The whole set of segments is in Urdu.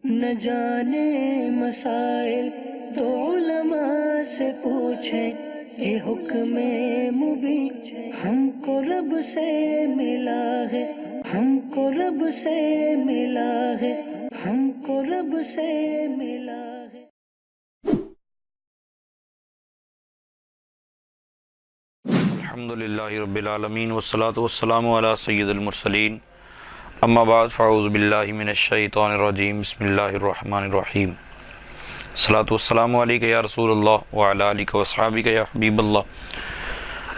نہ جانے مسائل تو علماء سے پوچھیں، یہ حکم مبین ہم کو رب سے ملا ہے، ہم کو رب سے ملا ہے، ہم کو رب سے ملا ہے۔ الحمدللہ رب العالمین والصلاة والسلام علی سید المرسلین، اما بعد فاعوذ باللہ من الشیطان الرجیم، بسم اللہ الرحمن الرحیم۔ الصلاة والسلام علیکہ یا رسول اللہ وعلی آلکہ واصحابہ یا حبیب اللہ،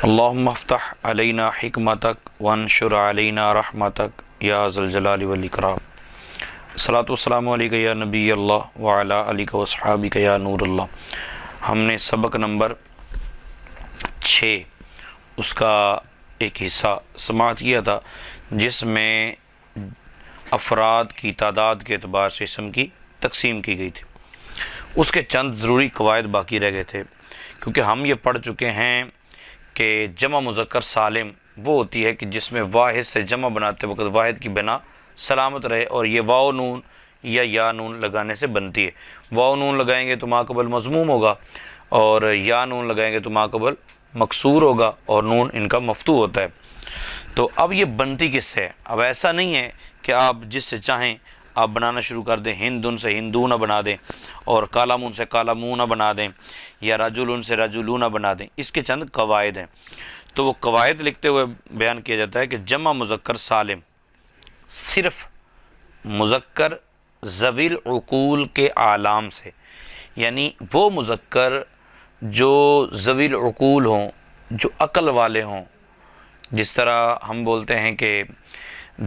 اللہم افتح علینا حکمتک وانشر علینا رحمتک یا ذا الجلال والاکرام۔ الصلاة والسلام علیکہ یا نبی اللہ وعلی آلکہ واصحابہ یا نور اللہ۔ ہم نے سبق نمبر 6 اس کا ایک حصہ سماعت کیا تھا، جس میں افراد کی تعداد کے اعتبار سے اسم کی تقسیم کی گئی تھی۔ اس کے چند ضروری قواعد باقی رہ گئے تھے، کیونکہ ہم یہ پڑھ چکے ہیں کہ جمع مذکر سالم وہ ہوتی ہے کہ جس میں واحد سے جمع بناتے وقت واحد کی بنا سلامت رہے، اور یہ واو نون یا نون لگانے سے بنتی ہے۔ واو نون لگائیں گے تو ما قبل مضموم ہوگا، اور یا نون لگائیں گے تو ما قبل مکسور ہوگا، اور نون ان کا مفتوح ہوتا ہے۔ تو اب یہ بنتی کس سے ہے؟ اب ایسا نہیں ہے کہ آپ جس سے چاہیں آپ بنانا شروع کر دیں، ہندن سے ہندونہ بنا دیں، اور کالمون سے کالمونہ بنا دیں، یا رجلن سے رجلونہ بنا دیں۔ اس کے چند قواعد ہیں، تو وہ قواعد لکھتے ہوئے بیان کیا جاتا ہے کہ جمع مذکر سالم صرف مذکر ذوی العقول کے اعلام سے، یعنی وہ مذکر جو ذوی العقول ہوں، جو عقل والے ہوں، جس طرح ہم بولتے ہیں کہ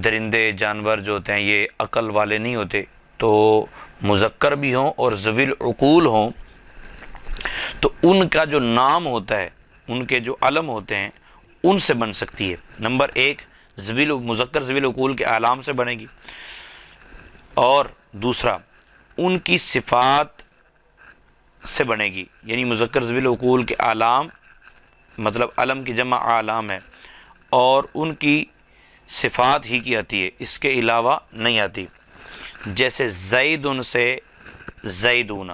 درندے جانور جو ہوتے ہیں یہ عقل والے نہیں ہوتے، تو مذکر بھی ہوں اور ذوی العقول ہوں، تو ان کا جو نام ہوتا ہے، ان کے جو علم ہوتے ہیں، ان سے بن سکتی ہے۔ نمبر 1 مذکر ذوی العقول کے اعلام سے بنے گی، اور دوسرا ان کی صفات سے بنے گی، یعنی مذکر ذوی العقول کے اعلام مطلب علم کی جمع اعلام ہے، اور ان کی صفات ہی کی آتی ہے، اس کے علاوہ نہیں آتی۔ جیسے زیدن سے زیدونہ،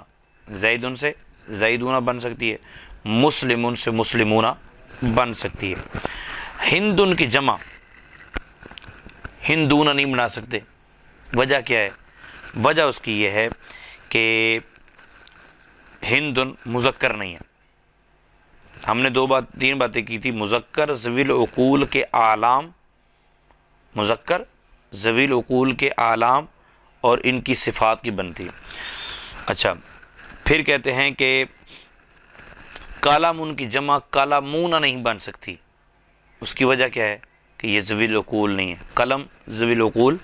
زیدن سے زیدونہ بن سکتی ہے، مسلمن سے مسلمونہ بن سکتی ہے۔ ہندن کی جمع ہندونہ نہیں بنا سکتے۔ وجہ کیا ہے؟ وجہ اس کی یہ ہے کہ ہندن مذکر نہیں ہے۔ ہم نے 3 باتیں کی تھی، مذکر ذوی العقول کے اعلام، مذکر ذوی العقول کے اعلام اور ان کی صفات کی بنتی ہے۔ اچھا، پھر کہتے ہیں کہ کالمون کی جمع کالمونہ نہیں بن سکتی۔ اس کی وجہ کیا ہے؟ کہ یہ ذوی العقول نہیں ہے، قلم ذوی العقول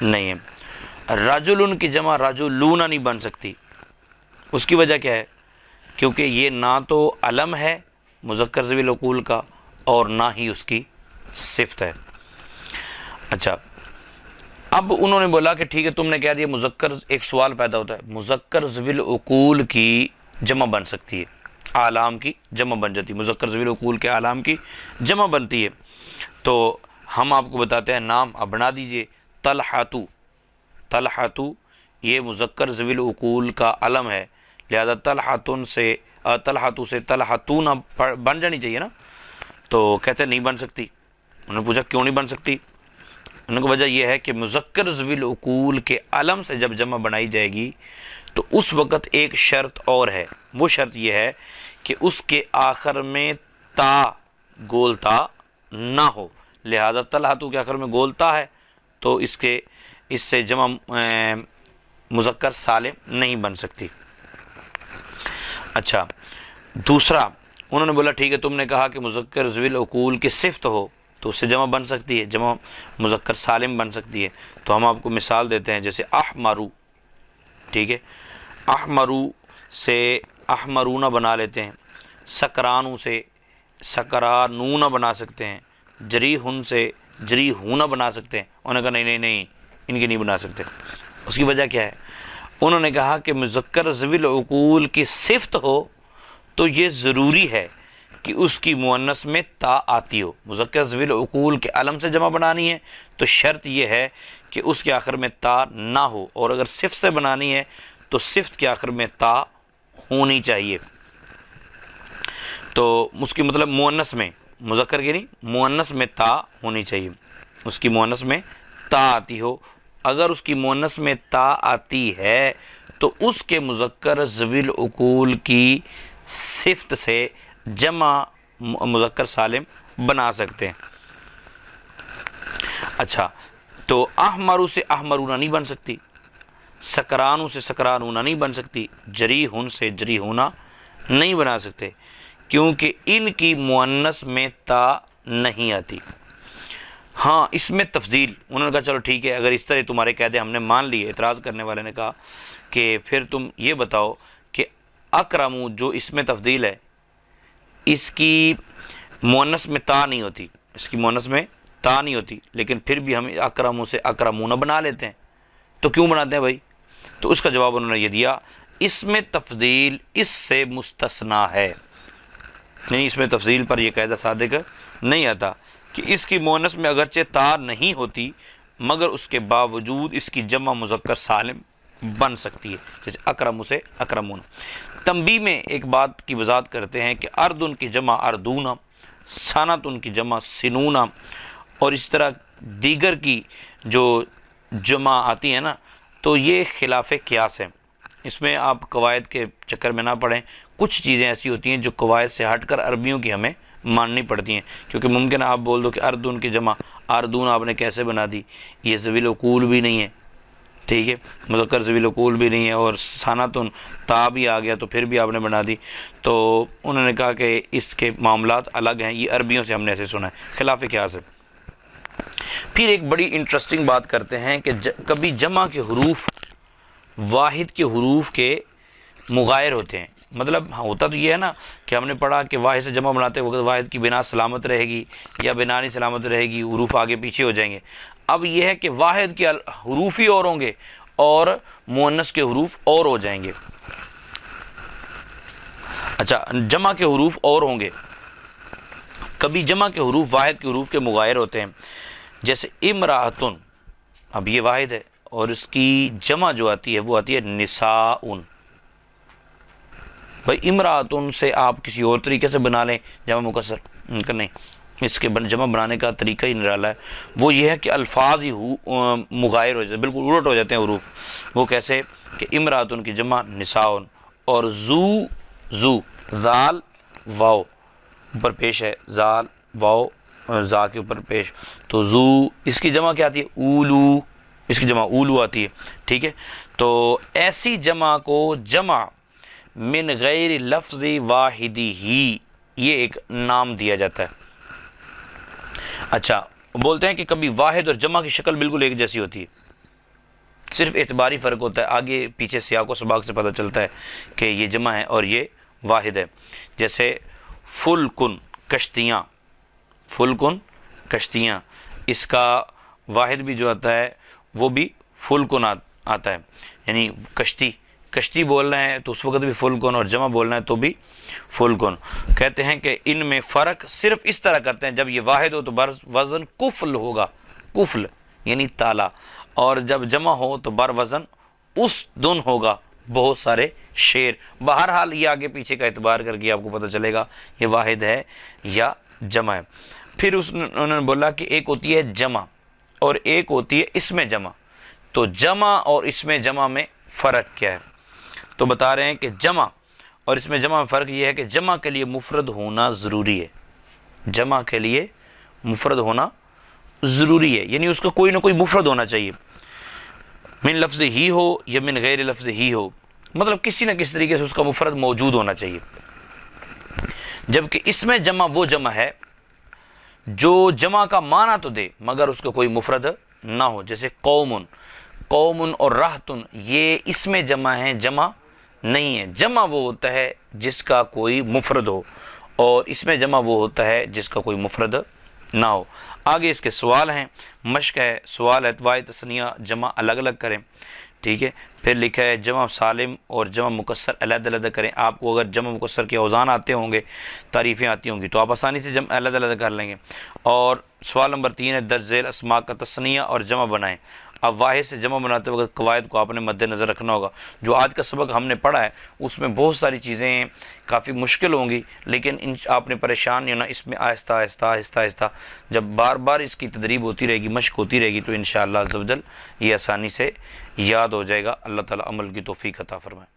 نہیں ہے۔ رجلن کی جمع رجلونہ نہیں بن سکتی۔ اس کی وجہ کیا ہے؟ کیونکہ یہ نہ تو علم ہے مذکر ذوی العقول کا، اور نہ ہی اس کی صفت ہے۔ اچھا، اب انہوں نے بولا کہ ٹھیک ہے، تم نے کہہ دیا مذکر، ایک سوال پیدا ہوتا ہے، مذکر ذوی العقول کی جمع بن سکتی ہے، اعلام کی جمع بن جاتی ہے، مذکر ذوی العقول کے اعلام کی جمع بنتی ہے۔ تو ہم آپ کو بتاتے ہیں نام، اب بنا دیجئے طلحتو۔ طلحتو یہ مذکر ذوی العقول کا علم ہے، لہذا طلحتن سے طلحتو سے طلحتون بن جانی چاہیے نا، تو کہتے ہیں نہیں بن سکتی۔ انہوں نے پوچھا کیوں نہیں بن سکتی؟ ان کی وجہ یہ ہے کہ مذکر ذوی العقول کے علم سے جب جمع بنائی جائے گی تو اس وقت ایک شرط اور ہے، وہ شرط یہ ہے کہ اس کے آخر میں تا گول تا نہ ہو، لہذا طلحتو کے آخر میں گول تا ہے، تو اس سے جمع مذکر سالم نہیں بن سکتی۔ اچھا، دوسرا انہوں نے بولا ٹھیک ہے، تم نے کہا کہ مذکر ذوی العقول کی صفت ہو تو اس سے جمع بن سکتی ہے، جمع مذکر سالم بن سکتی ہے۔ تو ہم آپ کو مثال دیتے ہیں، جیسے احمرو، ٹھیک ہے، احمرو سے احمرونہ بنا لیتے ہیں، سکرانو سے سکرانونہ بنا سکتے ہیں، جریحن سے جریحونہ بنا سکتے ہیں۔ انہوں نے کہا نہیں ان کی نہیں بنا سکتے۔ اس کی وجہ کیا ہے؟ انہوں نے کہا کہ مذکر ذوی العقول کی صفت ہو تو یہ ضروری ہے کہ اس کی مؤنث میں تا آتی ہو۔ مذکر ذوی العقول کے علم سے جمع بنانی ہے تو شرط یہ ہے کہ اس کے آخر میں تا نہ ہو، اور اگر صفت سے بنانی ہے تو صفت کے آخر میں تا ہونی چاہیے۔ تو اس کی مطلب مؤنث میں، مذکر کی نہیں، مؤنث میں تا ہونی چاہیے، اس کی مؤنث میں تا آتی ہو۔ اگر اس کی مؤنث میں تا آتی ہے تو اس کے مذکر ذوی العقول کی صفت سے جمع مذکر سالم بنا سکتے ہیں۔ اچھا، تو احمرو سے احمرونہ نہیں بن سکتی، سکرانو سے سکرانونہ نہیں بن سکتی، جریحون سے جریحونہ نہیں بنا سکتے، کیونکہ ان کی مؤنث میں تا نہیں آتی۔ ہاں، اس میں تفضیل، انہوں نے کہا چلو ٹھیک ہے، اگر اس طرح تمہارے قاعدے ہم نے مان لیے۔ اعتراض کرنے والے نے کہا کہ پھر تم یہ بتاؤ کہ اکرمو جو اس میں تفضیل ہے، اس کی مؤنث میں تا نہیں ہوتی، اس کی مؤنث میں تا نہیں ہوتی، لیکن پھر بھی ہم اکرمو سے اکرمونہ بنا لیتے ہیں، تو کیوں بناتے ہیں بھائی؟ تو اس کا جواب انہوں نے یہ دیا، اس میں تفضیل اس سے مستثنا ہے، یعنی اس میں تفضیل پر یہ قاعدہ صادق نہیں آتا کہ اس کی مؤنث میں اگرچہ تا نہیں ہوتی مگر اس کے باوجود اس کی جمع مذکر سالم بن سکتی ہے، جیسے اکرمو سے اکرمون۔ تنبیہ میں ایک بات کی وضاحت کرتے ہیں کہ اردن کی جمع اردونہ، سنتن کی جمع سنونہ، اور اس طرح دیگر کی جو جمع آتی ہیں نا، تو یہ خلاف قیاس ہے۔ اس میں آپ قواعد کے چکر میں نہ پڑیں، کچھ چیزیں ایسی ہوتی ہیں جو قواعد سے ہٹ کر عربیوں کی ہمیں ماننی پڑتی ہیں، کیونکہ ممکن ہے آپ بول دو کہ اردن کی جمع اردون آپ نے کیسے بنا دی، یہ ذوی العقول بھی نہیں ہے، ٹھیک ہے، مذکر ذوی العقول بھی نہیں ہے، اور سنتن تا بھی آ گیا تو پھر بھی آپ نے بنا دی۔ تو انہوں نے کہا کہ اس کے معاملات الگ ہیں، یہ عربیوں سے ہم نے ایسے سنا ہے، خلاف قیاس ہے۔ پھر ایک بڑی انٹرسٹنگ بات کرتے ہیں کہ کبھی جمع کے حروف واحد کے حروف کے مغائر ہوتے ہیں، مطلب ہوتا تو یہ ہے نا کہ ہم نے پڑھا کہ واحد سے جمع بناتے وقت واحد کی بنا سلامت رہے گی یا بنا نہیں سلامت رہے گی، حروف آگے پیچھے ہو جائیں گے۔ اب یہ ہے کہ واحد کے حروف ہی اور ہوں گے اور مؤنث کے حروف اور ہو جائیں گے۔ اچھا، جمع کے حروف اور ہوں گے، کبھی جمع کے حروف واحد کے حروف کے مغائر ہوتے ہیں، جیسے امرأتن، اب یہ واحد ہے اور اس کی جمع جو آتی ہے وہ آتی ہے نساؤن۔ بھائی امرأتن سے آپ کسی اور طریقے سے بنا لیں جمع مکسر، نہیں، اس کے جمع بنانے کا طریقہ ہی نرالا ہے، وہ یہ ہے کہ الفاظ ہی مغائر ہو جاتے ہیں، بالکل الٹ ہو جاتے ہیں حروف۔ وہ کیسے کہ امرأتن کی جمع نساؤن، اور زو زال واو اوپر پیش ہے، زال واو زا کے اوپر پیش، تو زو، اس کی جمع کیا آتی ہے؟ اولو، اس کی جمع اولو آتی ہے، ٹھیک ہے۔ تو ایسی جمع کو جمع من غیر لفظ واحدی ہی، یہ ایک نام دیا جاتا ہے۔ اچھا، بولتے ہیں کہ کبھی واحد اور جمع کی شکل بالکل ایک جیسی ہوتی ہے، صرف اعتباری فرق ہوتا ہے، آگے پیچھے سیاق و سباق سے پتہ چلتا ہے کہ یہ جمع ہے اور یہ واحد ہے۔ جیسے فلکن، کشتیاں، فلکن کشتیاں، اس کا واحد بھی جو آتا ہے وہ بھی فلکن آتا ہے، یعنی کشتی بول رہے ہیں تو اس وقت بھی فلکن، اور جمع بول رہے ہیں تو بھی فلکن۔ کہتے ہیں کہ ان میں فرق صرف اس طرح کرتے ہیں، جب یہ واحد ہو تو بر وزن کفل ہوگا، کفل یعنی تالا، اور جب جمع ہو تو بر وزن اس دن ہوگا، بہت سارے شیر۔ بہرحال یہ آگے پیچھے کا اعتبار کر کے آپ کو پتہ چلے گا یہ واحد ہے یا جمع ہے۔ پھر انہوں نے بولا کہ ایک ہوتی ہے جمع اور ایک ہوتی ہے اس میں جمع، تو جمع اور اس میں جمع میں فرق کیا ہے؟ تو بتا رہے ہیں کہ جمع اور اس میں جمع میں فرق یہ ہے کہ جمع کے لیے مفرد ہونا ضروری ہے، جمع کے لیے مفرد ہونا ضروری ہے، یعنی اس کا کوئی نہ کوئی مفرد ہونا چاہیے، من لفظ ہی ہو یا من غیر لفظ ہی ہو، مطلب کسی نہ کسی طریقے سے اس کا مفرد موجود ہونا چاہیے۔ جبکہ اس میں جمع وہ جمع ہے جو جمع کا معنی تو دے مگر اس کا کوئی مفرد نہ ہو، جیسے قومن اور رہتن، یہ اس میں جمع ہیں، جمع نہیں ہے۔ جمع وہ ہوتا ہے جس کا کوئی مفرد ہو، اور اس میں جمع وہ ہوتا ہے جس کا کوئی مفرد نہ ہو۔ آگے اس کے سوال ہیں، مشق ہے، سوال ہے اتباع تثنیہ جمع الگ الگ کریں، ٹھیک ہے۔ پھر لکھا ہے جمع سالم اور جمع مکسر علیحدہ علیحدہ کریں۔ آپ کو اگر جمع مکسر کے اوزان آتے ہوں گے، تعریفیں آتی ہوں گی، تو آپ آسانی سے جمع علیحدہ علیحدہ کر لیں گے۔ اور سوال نمبر 3 ہے درج ذیل اسماء کا تثنیہ اور جمع بنائیں۔ اب واحد سے جمع بناتے وقت قواعد کو آپ نے مد نظر رکھنا ہوگا۔ جو آج کا سبق ہم نے پڑھا ہے اس میں بہت ساری چیزیں کافی مشکل ہوں گی، لیکن آپ نے پریشان نہیں ہونا، اس میں آہستہ آہستہ آہستہ آہستہ جب بار بار اس کی تدریب ہوتی رہے گی، مشق ہوتی رہے گی، تو انشاءاللہ عز و جل یہ آسانی سے یاد ہو جائے گا۔ اللہ تعالیٰ عمل کی توفیق عطا فرمائے۔